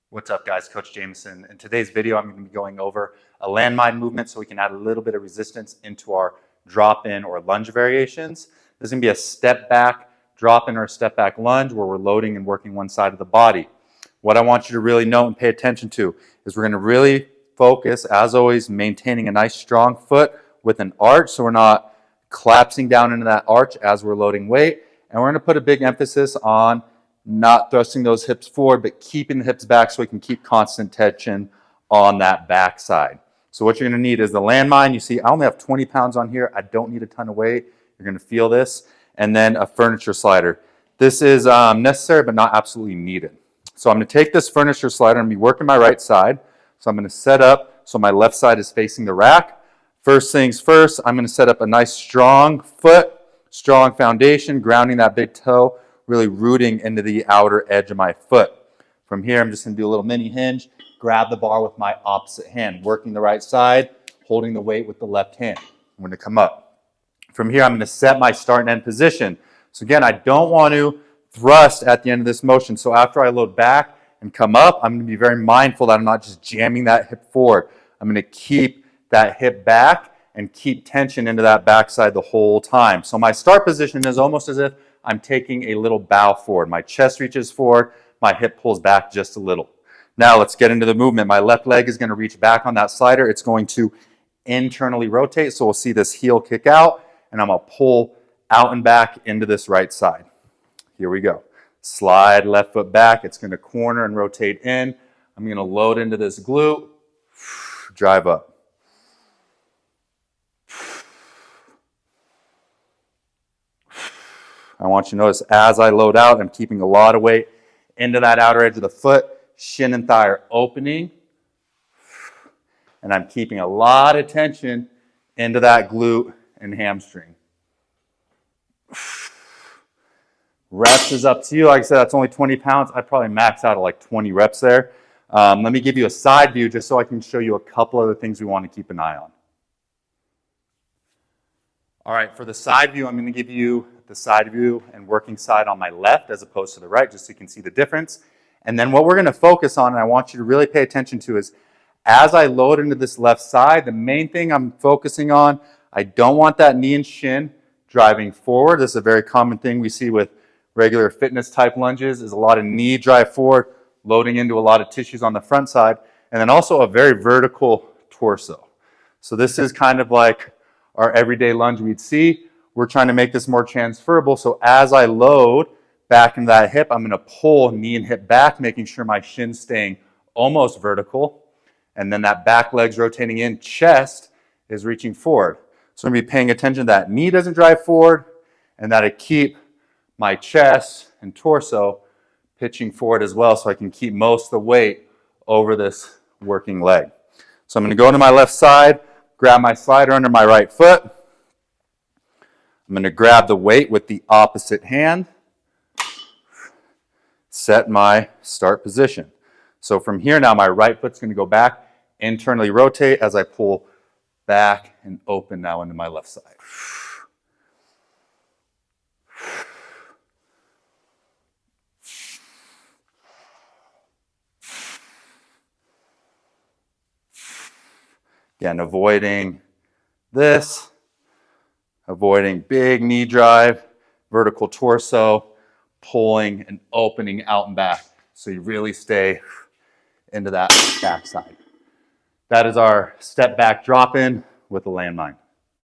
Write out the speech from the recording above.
What's up, guys? Coach Jameson. In today's video, I'm going to be going over a landmine movement so we can add a little bit of resistance into our drop-in or lunge variations. This is going to be a step back drop-in or a step back lunge where we're loading and working one side of the body. What I want you to really note and pay attention to is we're going to really focus, as always, maintaining a nice strong foot with an arch so we're not collapsing down into that arch as we're loading weight. And we're going to put a big emphasis on not thrusting those hips forward, but keeping the hips back so we can keep constant tension on that back side. So what you're going to need is the landmine. You see, I only have 20 pounds on here. I don't need a ton of weight. You're going to feel this. And then a furniture slider. This is necessary, but not absolutely needed. So I'm going to take this furniture slider and be working my right side. So I'm going to set up so my left side is facing the rack. First things first, I'm going to set up a nice strong foot, strong foundation, grounding that big toe, really rooting into the outer edge of my foot. From here, I'm just going to do a little mini hinge, grab the bar with my opposite hand, working the right side, holding the weight with the left hand. I'm going to come up. From here, I'm going to set my start and end position. So again, I don't want to thrust at the end of this motion. So after I load back and come up, I'm going to be very mindful that I'm not just jamming that hip forward. I'm going to keep that hip back and keep tension into that backside the whole time. So my start position is almost as if I'm taking a little bow forward. My chest reaches forward, my hip pulls back just a little. Now let's get into the movement. My left leg is going to reach back on that slider. It's going to internally rotate, so we'll see this heel kick out, and I'm going to pull out and back into this right side. Here we go. Slide left foot back. It's going to corner and rotate in. I'm going to load into this glute, drive up. I want you to notice as I load out, I'm keeping a lot of weight into that outer edge of the foot. Shin and thigh are opening. And I'm keeping a lot of tension into that glute and hamstring. Reps is up to you. Like I said, that's only 20 pounds. I'd probably max out at like 20 reps there. Let me give you a side view just so I can show you a couple other things we want to keep an eye on. All right, for the side view, I'm going to give you the side view and working side on my left as opposed to the right, just so you can see the difference. And then what we're going to focus on, and I want you to really pay attention to, is as I load into this left side, the main thing I'm focusing on, I don't want that knee and shin driving forward. This is a very common thing we see with regular fitness type lunges, is a lot of knee drive forward, loading into a lot of tissues on the front side, and then also a very vertical torso. So this is kind of like our everyday lunge we'd see. We're trying to make this more transferable. So as I load back into that hip, I'm going to pull knee and hip back, making sure my shin's staying almost vertical. And then that back leg's rotating in, chest is reaching forward. So I'm going to be paying attention that knee doesn't drive forward and that I keep my chest and torso pitching forward as well so I can keep most of the weight over this working leg. So I'm going to go to my left side, grab my slider under my right foot. I'm going to grab the weight with the opposite hand, set my start position. So from here now, my right foot's going to go back, internally rotate as I pull back and open now into my left side. Again, avoiding this. Avoiding big knee drive, vertical torso, pulling and opening out and back. So you really stay into that backside. That is our step back drop in with a landmine.